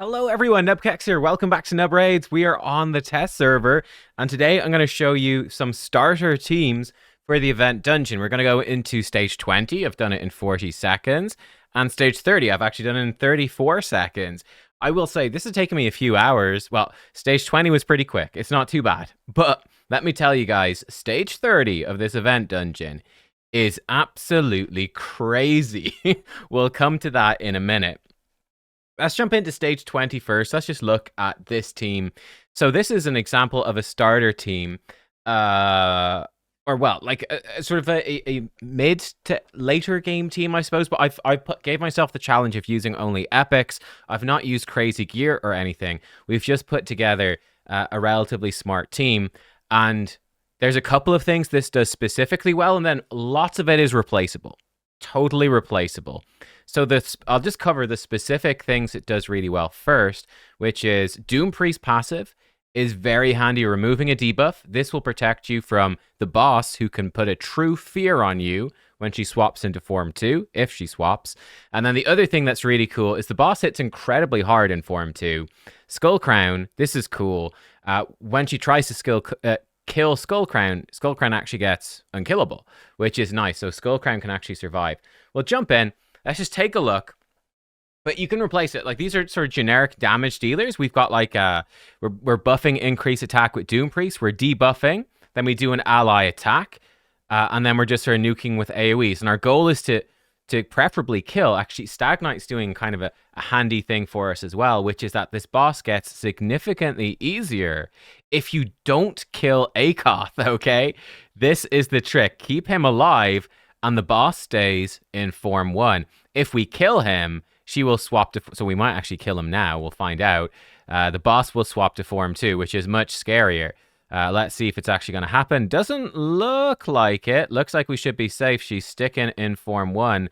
Hello everyone, nubkeks here. Welcome back to Nub Raids. We are on the test server, and today I'm going to show you some starter teams for the event dungeon. We're going to go into stage 20. I've done it in 40 seconds, and stage 30 I've actually done it in 34 seconds. I will say this has taken me a few hours. Well, stage 20 was pretty quick. It's not too bad. But let me tell you guys, stage 30 of this event dungeon is absolutely crazy. We'll come to that in a minute. Let's jump into stage 20 first. Let's just look at this team. So this is an example of a starter team. Or well, like sort of a mid to later game team, I suppose. But gave myself the challenge of using only epics. I've not used crazy gear or anything. We've just put together a relatively smart team. And there's a couple of things this does specifically well, and then lots of it is replaceable. Totally replaceable. So I'll just cover the specific things it does really well first, which is Doom Priest passive is very handy removing a debuff. This will protect you from the boss, who can put a true fear on you when she swaps into Form 2, if she swaps. And then the other thing that's really cool is the boss hits incredibly hard in Form 2. Skull Crown, this is cool. When she tries to kill Skull Crown actually gets unkillable, which is nice. So Skull Crown can actually survive. We'll jump in. Let's just take a look. But you can replace it. Like, these are sort of generic damage dealers. We've got like we're buffing increase attack with Doom Priest. We're debuffing. Then we do an ally attack. And then we're just sort of nuking with AoEs. And our goal is to preferably kill. Actually, Stag Knight's doing kind of a handy thing for us as well, which is that this boss gets significantly easier if you don't kill Akoth, okay? This is the trick. Keep him alive, and the boss stays in Form 1. If we kill him, she will swap to... So we might actually kill him now. We'll find out. The boss will swap to Form 2, which is much scarier. Let's see if it's actually going to happen. Doesn't look like it. Looks like we should be safe. She's sticking in Form 1.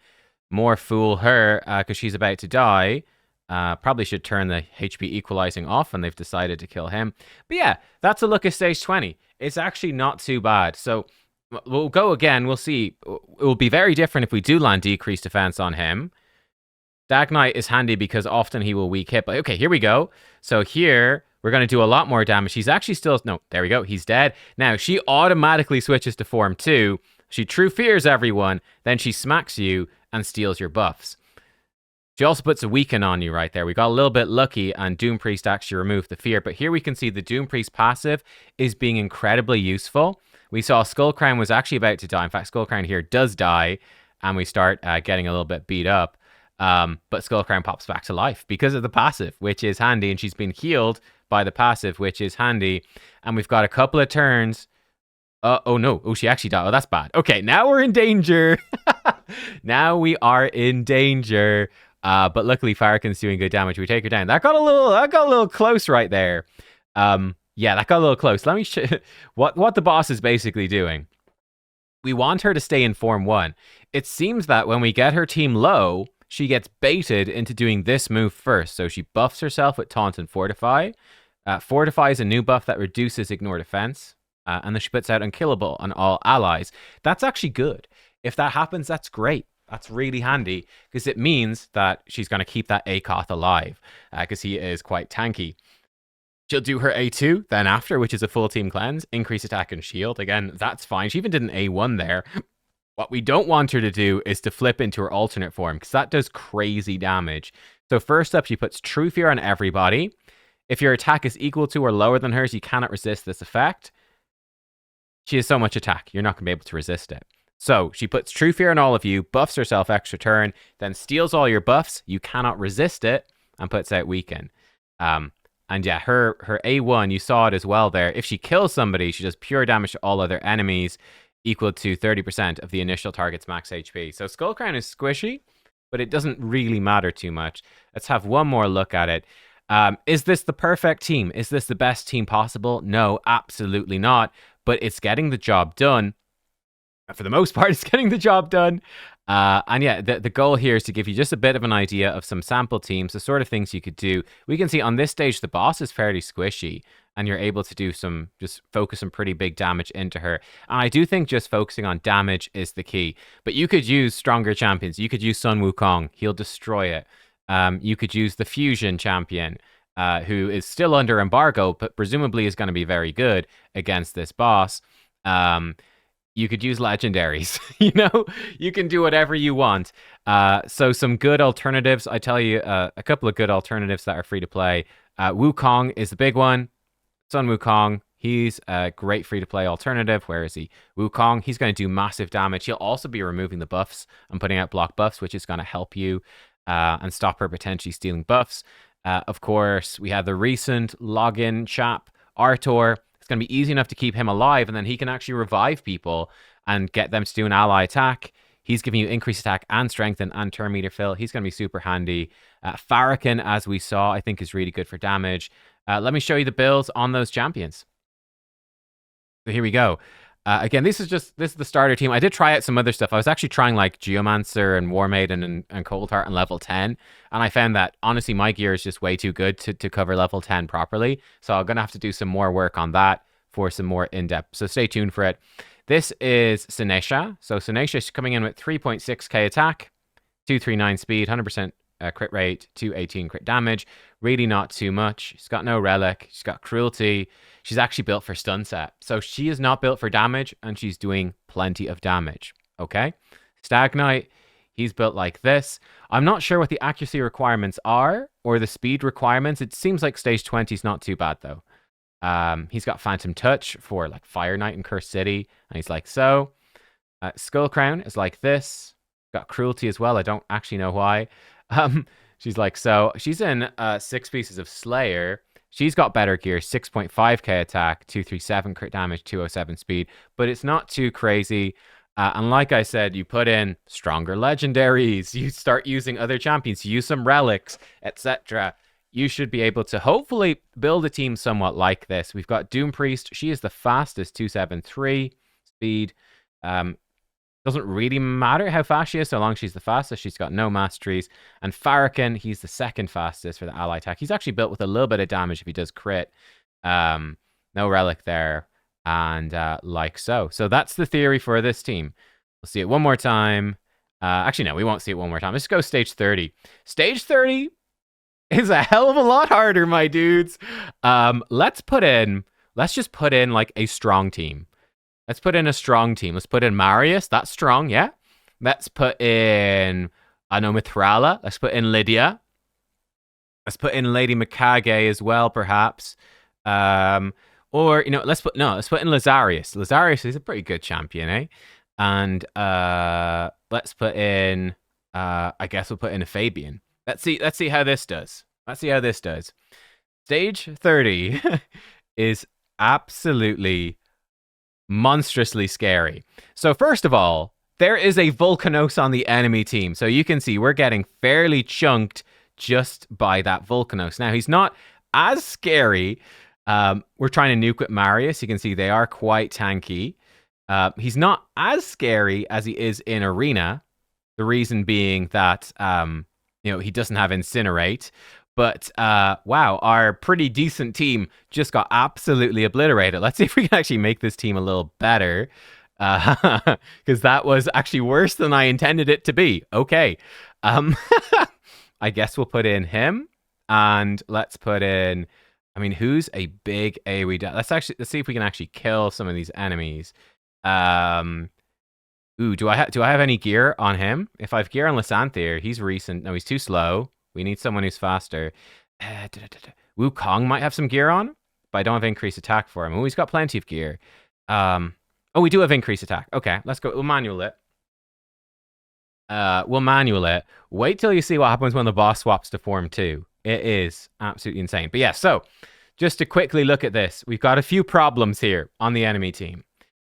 More fool her, because she's about to die. Probably should turn the HP equalizing off, and they've decided to kill him. But yeah, that's a look at stage 20. It's actually not too bad. So we'll go again. We'll see. It will be very different if we do land decreased defense on him. Stag Knight is handy because often he will weak hit. But okay, here we go. So here, we're going to do a lot more damage. He's actually still... No, there we go. He's dead. Now, she automatically switches to Form 2. She true fears everyone. Then she smacks you and steals your buffs. She also puts a weaken on you right there. We got a little bit lucky, and Doom Priest actually removed the fear. But here we can see the Doom Priest passive is being incredibly useful. We saw Skull Crown was actually about to die. In fact, Skull Crown here does die, and we start getting a little bit beat up. But Skull Crown pops back to life because of the passive, which is handy, and she's been healed by the passive, which is handy. And we've got a couple of turns. Oh no. Oh, she actually died. Oh, that's bad. Okay, now we're in danger. Now we are in danger. But luckily Farrakhan's doing good damage. We take her down. That got a little close right there. Yeah, that got a little close. Let me show what the boss is basically doing. We want her to stay in Form 1. It seems that when we get her team low, she gets baited into doing this move first. So she buffs herself with Taunt and Fortify. Fortify is a new buff that reduces Ignore Defense. And then she puts out Unkillable on all allies. That's actually good. If that happens, that's great. That's really handy, because it means that she's going to keep that Akoth alive, because he is quite tanky. She'll do her A2 then after, which is a full team cleanse. Increase attack and shield. Again, that's fine. She even did an A1 there. What we don't want her to do is to flip into her alternate form, because that does crazy damage. So first up, she puts True Fear on everybody. If your attack is equal to or lower than hers, you cannot resist this effect. She has so much attack, you're not going to be able to resist it. So she puts True Fear on all of you, buffs herself extra turn, then steals all your buffs. You cannot resist it, and puts out Weaken. And yeah, her A1, you saw it as well there. If she kills somebody, she does pure damage to all other enemies, equal to 30% of the initial target's max HP. So Skull Crown is squishy, but it doesn't really matter too much. Let's have one more look at it. Is this the perfect team? Is this the best team possible? No, absolutely not. But it's getting the job done. For the most part, it's getting the job done. And yeah, the goal here is to give you just a bit of an idea of some sample teams, the sort of things you could do. We can see on this stage, the boss is fairly squishy, and you're able to do just focus some pretty big damage into her. And I do think just focusing on damage is the key. But you could use stronger champions. You could use Sun Wukong. He'll destroy it. You could use the Fusion champion, who is still under embargo, but presumably is going to be very good against this boss. You could use legendaries. You can do whatever you want. So some good alternatives. I tell you, a couple of good alternatives that are free to play. Wukong is the big one. Sun Wukong. He's a great free to play alternative. Where is he? Wukong. He's going to do massive damage. He'll also be removing the buffs and putting out block buffs, which is going to help you and stop her potentially stealing buffs. Of course, we have the recent login chap, Artor. It's going to be easy enough to keep him alive, and then he can actually revive people and get them to do an ally attack. He's giving you increased attack and strength and turn meter fill. He's going to be super handy. Farrakhan, as we saw, I think is really good for damage. Let me show you the builds on those champions. So here we go. Again, this is the starter team. I did try out some other stuff. I was actually trying like Geomancer and War Maiden and Cold Heart on level 10. And I found that, honestly, my gear is just way too good to cover level 10 properly. So I'm going to have to do some more work on that for some more in-depth. So stay tuned for it. This is Sinesha. So Sinesha is coming in with 3.6k attack, 239 speed, 100% crit rate, 218 crit damage. Really not too much. She's got no relic. She's got cruelty. She's actually built for stun set. So she is not built for damage, and she's doing plenty of damage. Okay? Stag Knight, he's built like this. I'm not sure what the accuracy requirements are or the speed requirements. It seems like stage 20 is not too bad, though. He's got Phantom Touch for like Fire Knight and Cursed City, and he's like so. Skull Crown is like this. Got cruelty as well. I don't actually know why. She's like so. She's in 6 pieces of Slayer. She's got better gear, 6.5k attack, 237 crit damage, 207 speed, but it's not too crazy. And like I said, you put in stronger legendaries, you start using other champions, you use some relics, etc. You should be able to hopefully build a team somewhat like this. We've got Doom Priest. She is the fastest, 273 speed. Doesn't really matter how fast she is, so long as she's the fastest. She's got no masteries. And Farrakhan, he's the second fastest for the ally attack. He's actually built with a little bit of damage if he does crit. No relic there. And like so. So that's the theory for this team. We'll see it one more time. Actually, no, we won't see it one more time. Let's go stage 30. Stage 30 is a hell of a lot harder, my dudes. Let's just put in like a strong team. Let's put in a strong team. Let's put in Marius. That's strong, yeah. Let's put in, I know, Mithrala. Let's put in Lydia. Let's put in Lady Mikage as well, perhaps. Or, let's put in Lazarius. Lazarius is a pretty good champion, eh? And let's put in, I guess we'll put in a Fabian. Let's see how this does. Stage 30 is absolutely monstrously scary. So first of all, there is a Volcanos on the enemy team. So you can see we're getting fairly chunked just by that Volcanos. Now, he's not as scary. We're trying to nuke with Marius. You can see they are quite tanky. He's not as scary as he is in Arena. The reason being that, he doesn't have Incinerate. But, wow, our pretty decent team just got absolutely obliterated. Let's see if we can actually make this team a little better. Because that was actually worse than I intended it to be. Okay. I guess we'll put in him. And let's put in, who's a big AoE? Let's see if we can actually kill some of these enemies. Do I have any gear on him? If I have gear on Lysanthier, he's recent. No, he's too slow. We need someone who's faster. Wukong might have some gear on, but I don't have increased attack for him. Oh, he's got plenty of gear. We do have increased attack. Okay, let's go. We'll manual it. Wait till you see what happens when the boss swaps to Form 2. It is absolutely insane. But yeah, so just to quickly look at this, we've got a few problems here on the enemy team.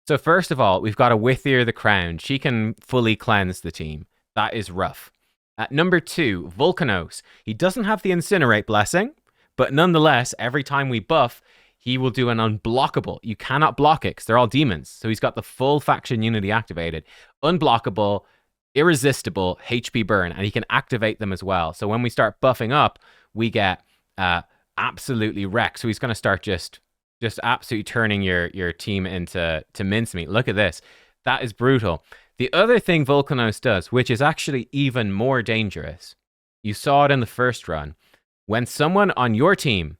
So first of all, we've got a Withier the Crown. She can fully cleanse the team. That is rough. At number 2, Volcanos. He doesn't have the Incinerate Blessing, but nonetheless, every time we buff, he will do an unblockable. You cannot block it because they're all demons. So he's got the full faction unity activated. Unblockable, irresistible, HP burn, and he can activate them as well. So when we start buffing up, we get absolutely wrecked. So he's going to start just absolutely turning your team into mincemeat. Look at this. That is brutal. The other thing Volcanos does, which is actually even more dangerous, You saw it in the first run. When someone on your team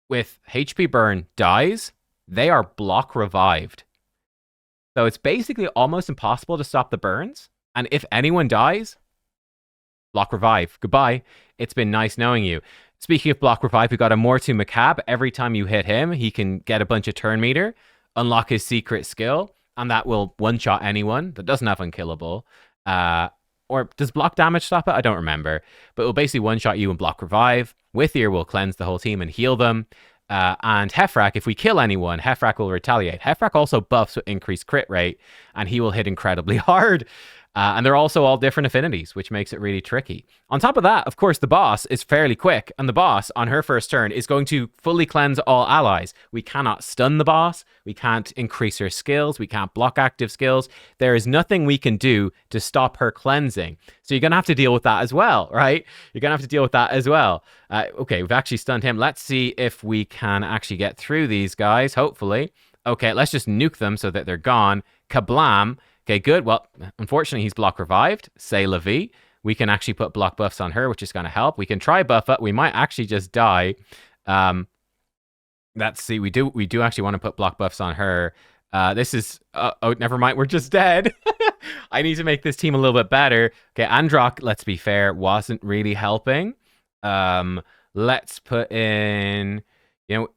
with HP burn dies, they are block revived. So it's basically almost impossible to stop the burns. And if anyone dies, block revive. Goodbye. It's been nice knowing you. Speaking of block revive, we got a Mortu Macab. Every time you hit him, he can get a bunch of turn meter, unlock his secret skill, and that will one-shot anyone that doesn't have unkillable. Or does block damage stop it? I don't remember. But it will basically one-shot you and block revive. Withier will cleanse the whole team and heal them. And Hefrak, if we kill anyone, Hefrak will retaliate. Hefrak also buffs with increased crit rate, and he will hit incredibly hard. And they're also all different affinities, which makes it really tricky. On top of that, of course, the boss is fairly quick, and the boss, on her first turn, is going to fully cleanse all allies. We cannot stun the boss, we can't increase her skills, we can't block active skills. There is nothing we can do to stop her cleansing. So you're going to have to deal with that as well, right? You're going to have to deal with that as well. Okay, we've actually stunned him. Let's see if we can actually get through these guys, hopefully. Okay, let's just nuke them so that they're gone. Kablam! Okay, good. Well, unfortunately, he's block revived. Say la vie. We can actually put block buffs on her, which is going to help. We can try buff up. We might actually just die. Let's see. We do actually want to put block buffs on her. This is... oh, never mind. We're just dead. I need to make this team a little bit better. Okay, Androck, let's be fair, wasn't really helping. Let's put in...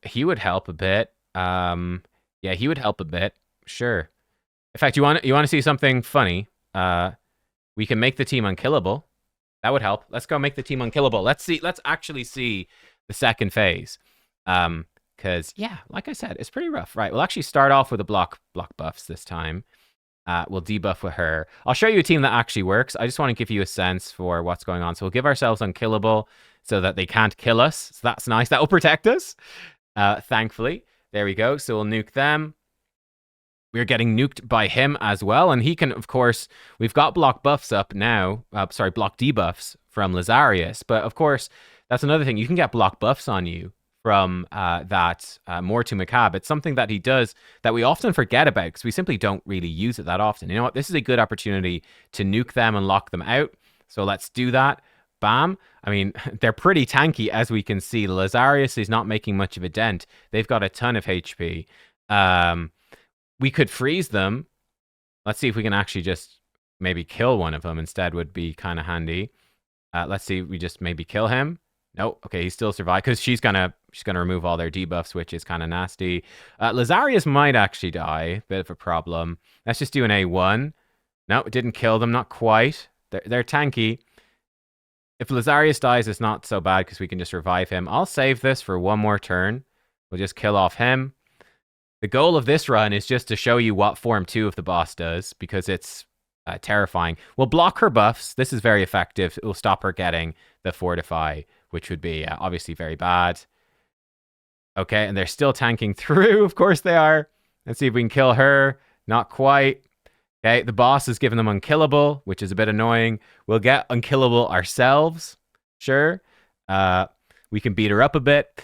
he would help a bit. Yeah, he would help a bit. Sure. In fact, you want to see something funny? We can make the team unkillable. That would help. Let's go make the team unkillable. Let's actually see the second phase. Because yeah, like I said, it's pretty rough. Right. We'll actually start off with the block buffs this time. We'll debuff with her. I'll show you a team that actually works. I just want to give you a sense for what's going on. So we'll give ourselves unkillable so that they can't kill us. So that's nice. That will protect us. Thankfully. There we go. So we'll nuke them. We're getting nuked by him as well. And he can, of course, we've got block buffs up now. Block debuffs from Lazarius. But of course, that's another thing. You can get block buffs on you from that Mortu Macab. It's something that he does that we often forget about because we simply don't really use it that often. You know what? This is a good opportunity to nuke them and lock them out. So let's do that. Bam. I mean, they're pretty tanky, as we can see. Lazarius is not making much of a dent. They've got a ton of HP. We could freeze them. Let's see if we can actually just maybe kill one of them instead would be kind of handy. Let's see, we just maybe kill him. Nope. Okay, he still survived because she's gonna remove all their debuffs, which is kind of nasty. Lazarius might actually die. Bit of a problem. Let's just do an A1. No, it didn't kill them. Not quite. They're tanky. If Lazarius dies, it's not so bad because we can just revive him. I'll save this for one more turn. We'll just kill off him. The goal of this run is just to show you what Form 2 of the boss does, because it's terrifying. We'll block her buffs. This is very effective. It will stop her getting the Fortify, which would be obviously very bad. Okay, and they're still tanking through. Of course they are. Let's see if we can kill her. Not quite. Okay, the boss is giving them unkillable, which is a bit annoying. We'll get unkillable ourselves. Sure. We can beat her up a bit.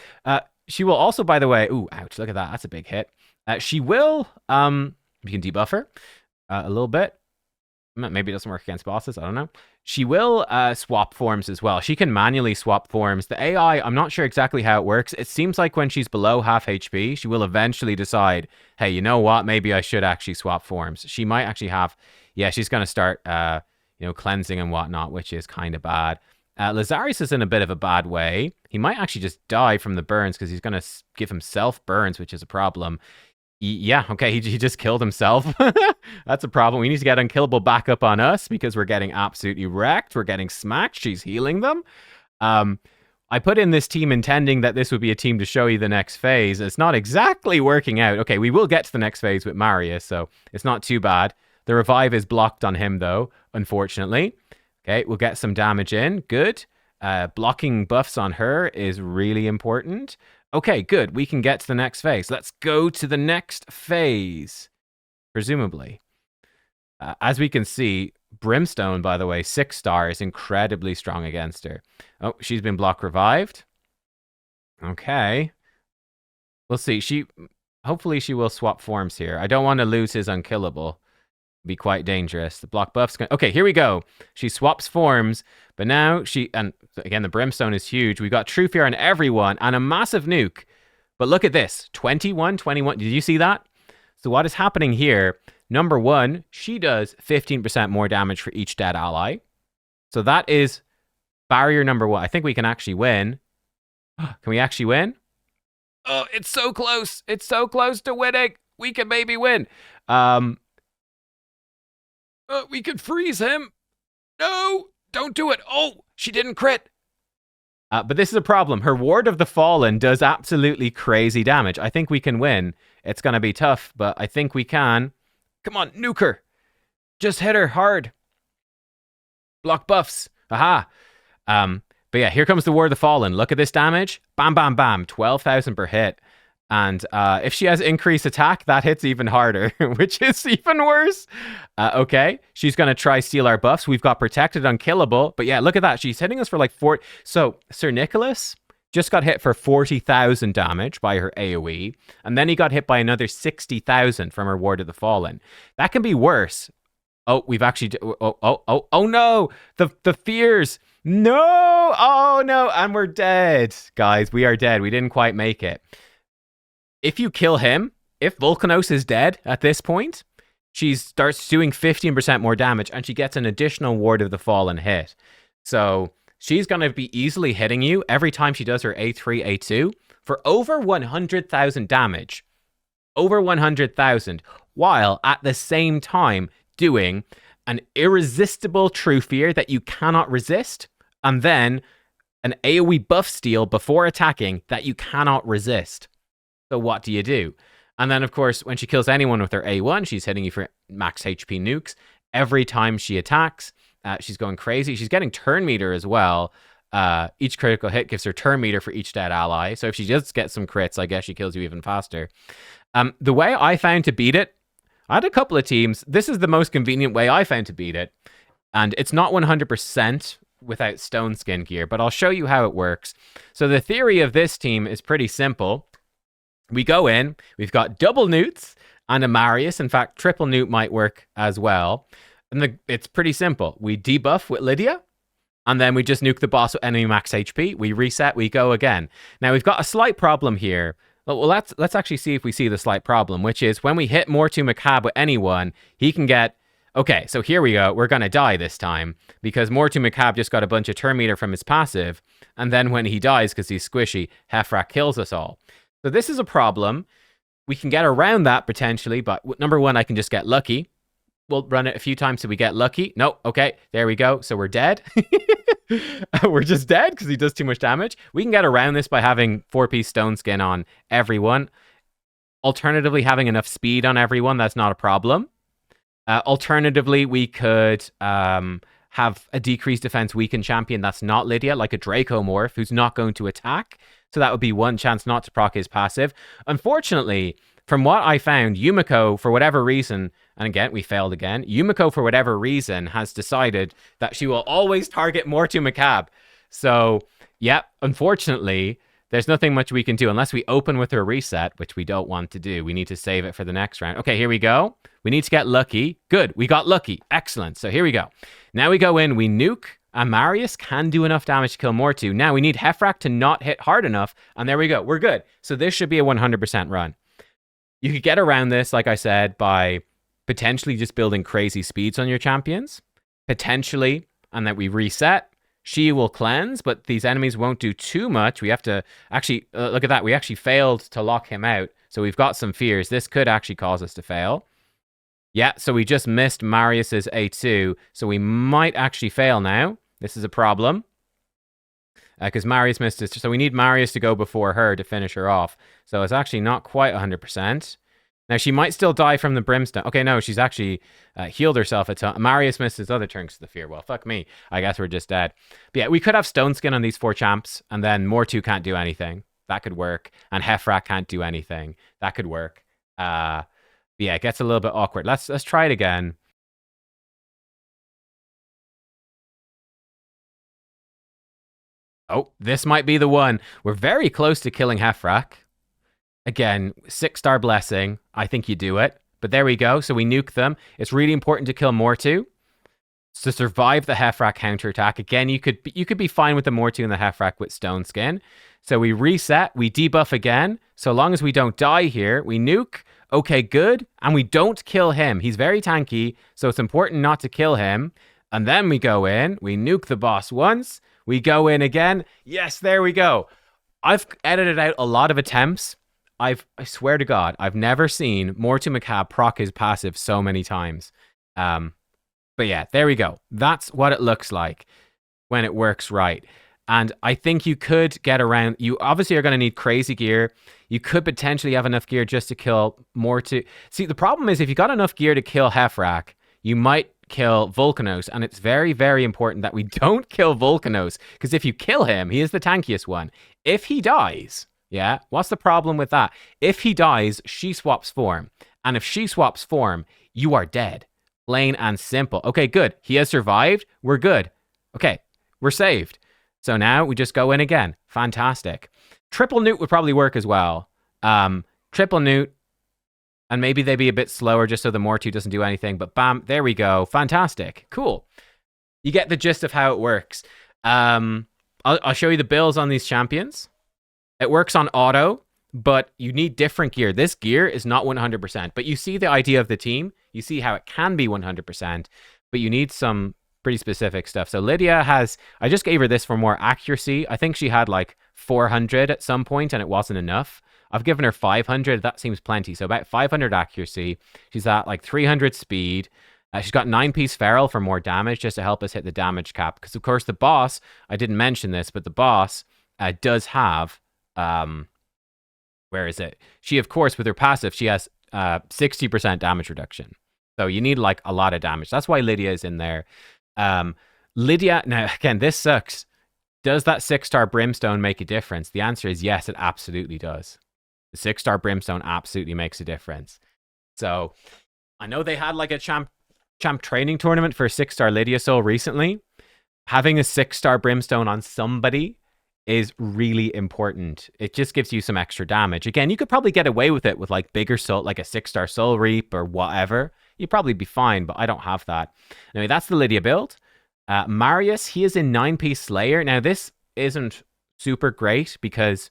She will also, by the way... Ooh, ouch, look at that. That's a big hit. She will... we can debuff her a little bit. Maybe it doesn't work against bosses. I don't know. She will swap forms as well. She can manually swap forms. The AI, I'm not sure exactly how it works. It seems like when she's below half HP, she will eventually decide, hey, you know what? Maybe I should actually swap forms. She might actually have... Yeah, she's going to start cleansing and whatnot, which is kind of bad. Lazarius is in a bit of a bad way. He might actually just die from the burns because he's going to give himself burns, which is a problem. Yeah, okay, he just killed himself. That's a problem. We need to get unkillable back up on us because we're getting absolutely wrecked. We're getting smacked. She's healing them. I put in this team intending that this would be a team to show you the next phase. It's not exactly working out. Okay, we will get to the next phase with Marius, so it's not too bad. The revive is blocked on him, though, unfortunately. Okay, we'll get some damage in. Good. Blocking buffs on her is really important. Okay, good. We can get to the next phase. Let's go to the next phase, presumably. As we can see, Brimstone, by the way, 6-star, is incredibly strong against her. Oh, she's been block revived. Okay. We'll see. Hopefully she will swap forms here. I don't want to lose his unkillable. Be quite dangerous. The block buff's going. Okay, here we go. She swaps forms, but now and again, the brimstone is huge. We got True Fear on everyone and a massive nuke. But look at this, 21, 21. Did you see that? So what is happening here? Number one, she does 15% more damage for each dead ally. So that is barrier number one. I think we can actually win. Can we actually win? Oh, it's so close. It's so close to winning. We can maybe win. We could freeze him. No, don't do it. Oh, she didn't crit. But this is a problem. Her Ward of the Fallen does absolutely crazy damage. I think we can win. It's going to be tough, but I think we can. Come on, nuke her. Just hit her hard. Block buffs. Aha. But yeah, here comes the Ward of the Fallen. Look at this damage. Bam, bam, bam. 12,000 per hit. And if she has increased attack, that hits even harder, which is even worse. Okay, she's going to try steal our buffs. We've got protected, unkillable. But yeah, look at that. She's hitting us for like 4. So Sir Nicholas just got hit for 40,000 damage by her AoE. And then he got hit by another 60,000 from her Ward of the Fallen. That can be worse. Oh, we've actually... Oh no! The fears! No! Oh no! And we're dead. Guys, we are dead. We didn't quite make it. If you kill him, if Volcanos is dead at this point, she starts doing 15% more damage and she gets an additional Ward of the Fallen hit. So she's going to be easily hitting you every time she does her A3, A2 for over 100,000 damage. Over 100,000, while at the same time doing an irresistible True Fear that you cannot resist, and then an AoE buff steal before attacking that you cannot resist. So what do you do? And then, of course, when she kills anyone with her A1, she's hitting you for max HP nukes. Every time she attacks, she's going crazy. She's getting turn meter as well. Each critical hit gives her turn meter for each dead ally. So if she does get some crits, I guess she kills you even faster. The way I found to beat it, I had a couple of teams. This is the most convenient way I found to beat it. And it's not 100% without stone skin gear, but I'll show you how it works. So the theory of this team is pretty simple. We go in, we've got double newts and a Marius. In fact, triple newt might work as well. And it's pretty simple. We debuff with Lydia, and then we just nuke the boss with enemy max HP. We reset, we go again. Now, we've got a slight problem here. Well, let's actually see if we see the slight problem, which is when we hit Mortu Macab with anyone, he can get... Okay, so here we go. We're going to die this time because Mortu Macab just got a bunch of turn meter from his passive, and then when he dies, because he's squishy, Heffrak kills us all. So this is a problem. We can get around that potentially, but number one, I can just get lucky. We'll run it a few times till we get lucky. No, okay, there we go. So we're dead. We're just dead because he does too much damage. We can get around this by having 4-piece stone skin on everyone. Alternatively, having enough speed on everyone, that's not a problem. Alternatively, we could have a decreased defense weakened champion that's not Lydia, like a Dracomorph who's not going to attack. So that would be one chance not to proc his passive. Unfortunately, from what I found, Yumiko, for whatever reason, and again, we failed again, Yumiko, for whatever reason, has decided that she will always target Mortu Macab. So, yeah, unfortunately, there's nothing much we can do unless we open with her reset, which we don't want to do. We need to save it for the next round. Okay, here we go. We need to get lucky. Good, we got lucky. Excellent. So here we go. Now we go in, we nuke. And Marius can do enough damage to kill Mortu. Now we need Heffrak to not hit hard enough. And there we go. We're good. So this should be a 100% run. You could get around this, like I said, by potentially just building crazy speeds on your champions. Potentially. And then we reset. She will cleanse, but these enemies won't do too much. We have to actually, look at that. We actually failed to lock him out. So we've got some fears. This could actually cause us to fail. Yeah, so we just missed Marius's A2. So we might actually fail now. This is a problem. Because Marius missed it. So we need Marius to go before her to finish her off. So it's actually not quite 100%. Now, she might still die from the brimstone. Okay, no, she's actually healed herself a ton. Marius missed his other turns to the fear. Well, fuck me. I guess we're just dead. But yeah, we could have stone skin on these 4 champs. And then Mortu can't do anything. That could work. And Heffrak can't do anything. That could work. Yeah, it gets a little bit awkward. Let's try it again. Oh, this might be the one. We're very close to killing Heffrak. Again, 6-star blessing. I think you do it. But there we go. So we nuke them. It's really important to kill Mortu to survive the Heffrack counterattack. Again, you could be fine with the Mortu and the Heffrack with Stone Skin. So we reset, we debuff again. So long as we don't die here, we nuke. Okay, good. And we don't kill him. He's very tanky, so it's important not to kill him. And then we go in, we nuke the boss once, we go in again. Yes, there we go. I've edited out a lot of attempts. I swear to God, I've never seen Mortu Macabre proc his passive so many times. But yeah, there we go. That's what it looks like when it works right. And I think you could get around. You obviously are going to need crazy gear. You could potentially have enough gear just to kill Mortu. See, the problem is if you got enough gear to kill Heffrack, you might kill Volcanos. And it's very, very important that we don't kill Volcanos. Because if you kill him, he is the tankiest one. If he dies, yeah, what's the problem with that? If he dies, she swaps form. And if she swaps form, you are dead. Plain and simple. Okay, good. He has survived. We're good. Okay, we're saved. So now we just go in again. Fantastic. Triple Newt would probably work as well. Triple Newt, and maybe they'd be a bit slower just so the Mortu doesn't do anything. But bam, there we go. Fantastic. Cool. You get the gist of how it works. I'll show you the builds on these champions. It works on auto, but you need different gear. This gear is not 100%, but you see the idea of the team. You see how it can be 100%, but you need some pretty specific stuff. So Lydia has, I just gave her this for more accuracy. I think she had like 400 at some point and it wasn't enough. I've given her 500. That seems plenty. So about 500 accuracy. She's at like 300 speed. She's got 9-piece feral for more damage just to help us hit the damage cap. Because of course the boss, I didn't mention this, but the boss does have, where is it? She, of course, with her passive, she has 60% damage reduction. So you need like a lot of damage. That's why Lydia is in there. Lydia, now again, this sucks. Does that 6-star Brimstone make a difference? The answer is yes, it absolutely does. The 6-star Brimstone absolutely makes a difference. So I know they had like a champ training tournament for a 6-star Lydia Soul recently. Having a 6-star Brimstone on somebody is really important. It just gives you some extra damage. Again, you could probably get away with it with like bigger soul, like a 6-star Soul Reap or whatever. You'd probably be fine, but I don't have that. Anyway, that's the Lydia build. Marius, he is in 9-piece Slayer. Now, this isn't super great because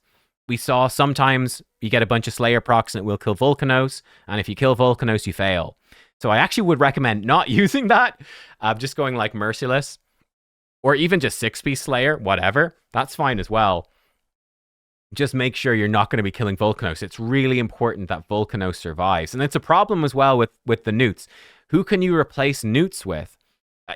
we saw sometimes you get a bunch of Slayer procs and it will kill Volcanos. And if you kill Volcanos, you fail. So I actually would recommend not using that. Just going like Merciless. Or even just 6-piece Slayer, whatever. That's fine as well. Just make sure you're not going to be killing Volcanos. It's really important that Volcanos survives. And it's a problem as well with the Newts. Who can you replace Newts with?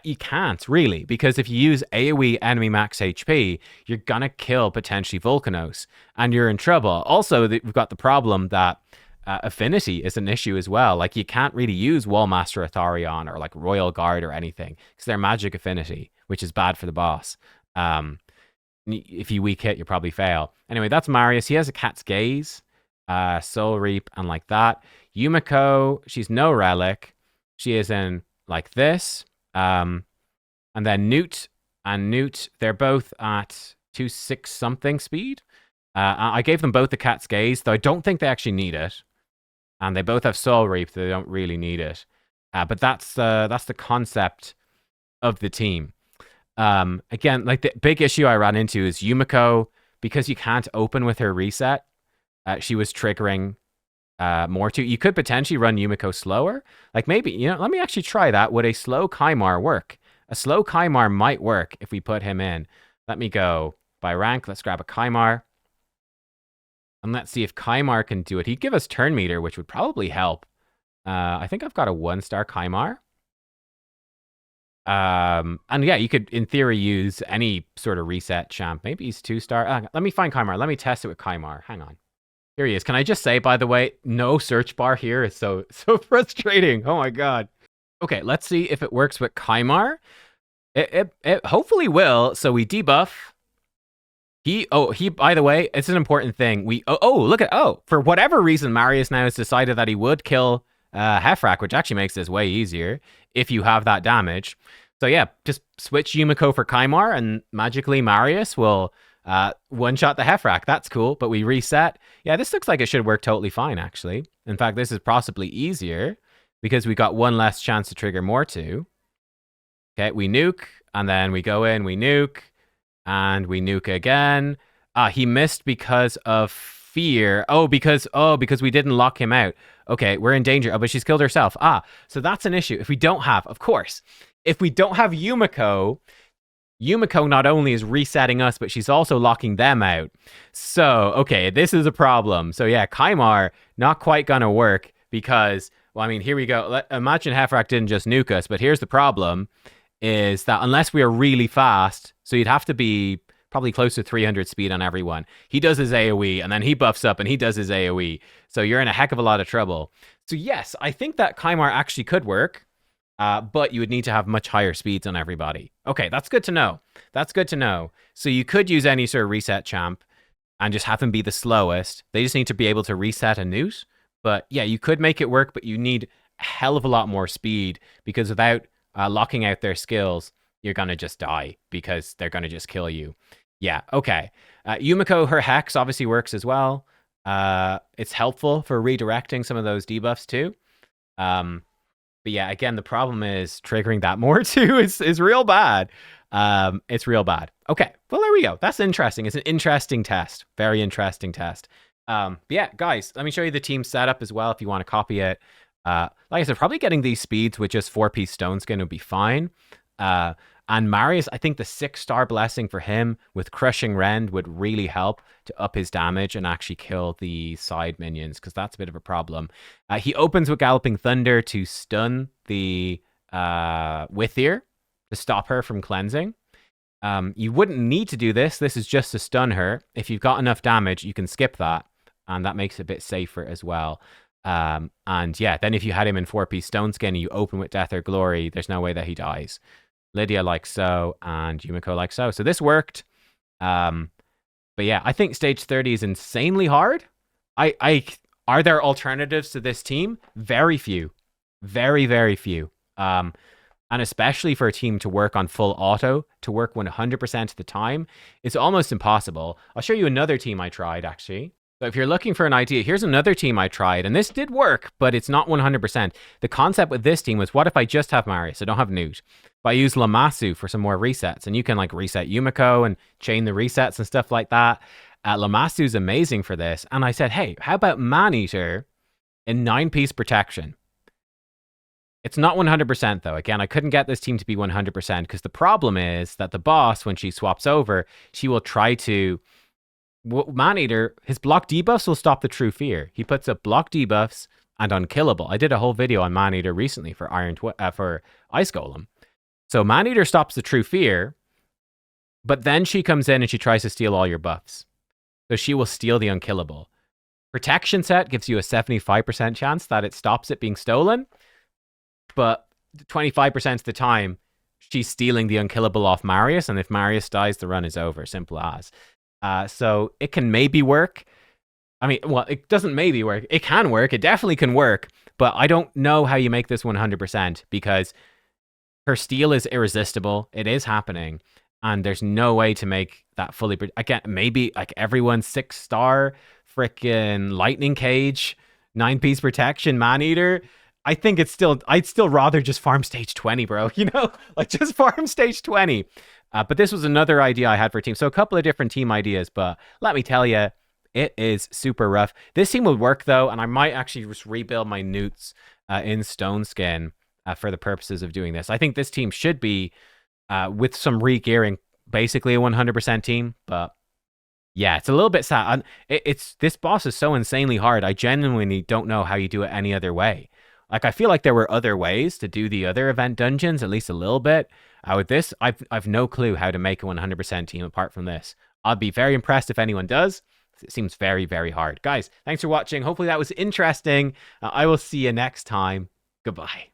You can't, really. Because if you use AoE enemy max HP, you're going to kill potentially Volcanos. And you're in trouble. Also, we've got the problem that affinity is an issue as well. Like, you can't really use Wallmaster Atharion or like Royal Guard or anything. Because they're magic affinity, which is bad for the boss. If you weak hit, you probably fail. Anyway, that's Marius. He has a Cat's Gaze, Soul Reap, and like that. Yumiko, she's no relic. She is in like this. And then Newt and Newt, they're both at 2/6 something speed. I gave them both the Cat's Gaze, though I don't think they actually need it. And they both have Soul Reap, so they don't really need it. But that's the concept of the team. Again, like the big issue I ran into is Yumiko, because you can't open with her reset. She was triggering Mortu. You could potentially run Yumiko slower. Like maybe, let me actually try that. Would a slow Kaimar work? A slow Kaimar might work if we put him in. Let me go by rank. Let's grab a Kaimar. And let's see if Kaimar can do it. He'd give us turn meter, which would probably help. I think I've got a 1-star Kaimar. And yeah, you could, in theory, use any sort of reset champ. Maybe he's 2-star. Let me find Kaimar. Let me test it with Kaimar. Hang on. Here he is. Can I just say, by the way, no search bar here is so frustrating. Oh my God. Okay, let's see if it works with Kaimar. It hopefully will. So we debuff. He, by the way, it's an important thing. For whatever reason, Marius now has decided that he would kill Heffrack, which actually makes this way easier if you have that damage. So yeah, just switch Yumiko for Kaimar and magically Marius will One shot the Hefrak. That's cool. But we reset. Yeah, this looks like it should work totally fine, actually. In fact, this is possibly easier because we got one less chance to trigger Mortu. Okay, we nuke, and then we go in, we nuke, and we nuke again. He missed because of fear. Because we didn't lock him out. Okay, we're in danger. Oh, but she's killed herself. So that's an issue. If we don't have Yumiko, Yumiko not only is resetting us, but she's also locking them out. So, okay, this is a problem. So yeah, Kaimar, not quite gonna work because, well, I mean, here we go. Imagine Hefrak didn't just nuke us, but here's the problem, is that unless we are really fast, so you'd have to be probably close to 300 speed on everyone. He does his AoE, and then he buffs up and he does his AoE. So you're in a heck of a lot of trouble. So yes, I think that Kaimar actually could work. But you would need to have much higher speeds on everybody. Okay, that's good to know. That's good to know. So you could use any sort of reset champ and just have them be the slowest. They just need to be able to reset a newt. But yeah, you could make it work, but you need a hell of a lot more speed because without locking out their skills, you're going to just die because they're going to just kill you. Yeah, okay. Yumiko, her Hex obviously works as well. It's helpful for redirecting some of those debuffs too. But yeah, again, the problem is triggering that more too is real bad. It's real bad. Okay, well, there we go. That's interesting. It's an interesting test. Very interesting test. But yeah, guys, let me show you the team setup as well if you want to copy it. Like I said, probably getting these speeds with just 4-piece stone skin would be fine. And Marius, I think the 6-star blessing for him with Crushing Rend would really help to up his damage and actually kill the side minions, because that's a bit of a problem. He opens with Galloping Thunder to stun the Withier, to stop her from cleansing. You wouldn't need to do this. This is just to stun her. If you've got enough damage, you can skip that, and that makes it a bit safer as well. And yeah, then if you had him in 4-piece stone skin and you open with Death or Glory, there's no way that he dies. Lydia like so, and Yumiko like so. So this worked. But yeah, I think stage 30 is insanely hard. Are there alternatives to this team? Very few. Very, very few. And especially for a team to work on full auto, to work 100% of the time, it's almost impossible. I'll show you another team I tried, actually. So if you're looking for an idea, here's another team I tried, and this did work, but it's not 100%. The concept with this team was, what if I just have Marius? I don't have Newt. But I use Lammasu for some more resets, and you can like reset Yumiko and chain the resets and stuff like that. Lamasu's amazing for this. And I said, hey, how about Maneater in 9-piece protection? It's not 100% though. Again, I couldn't get this team to be 100% because the problem is that the boss, when she swaps over, she will try to... Maneater, his block debuffs will stop the True Fear. He puts up block debuffs and unkillable. I did a whole video on Maneater recently for for Ice Golem. So Maneater stops the True Fear, but then she comes in and she tries to steal all your buffs. So she will steal the unkillable. Protection set gives you a 75% chance that it stops it being stolen, but 25% of the time, she's stealing the unkillable off Marius, and if Marius dies, the run is over. Simple as. So it can maybe work. I mean, well, it doesn't maybe work. It can work. It definitely can work. But I don't know how you make this 100% because her steal is irresistible. It is happening. And there's no way to make that fully... Again, maybe like everyone's 6-star freaking Lightning Cage, 9-piece protection, Maneater. I think it's still... I'd still rather just farm stage 20, bro. You know? Like, just farm stage 20. But this was another idea I had for a team. So a couple of different team ideas, but let me tell you, it is super rough. This team will work, though, and I might actually just rebuild my newts in Stone Skin for the purposes of doing this. I think this team should be, with some re-gearing, basically a 100% team, but yeah, it's a little bit sad. This boss is so insanely hard. I genuinely don't know how you do it any other way. Like, I feel like there were other ways to do the other event dungeons, at least a little bit. With this, I've no clue how to make a 100% team apart from this. I'd be very impressed if anyone does. It seems very, very hard. Guys, thanks for watching. Hopefully that was interesting. I will see you next time. Goodbye.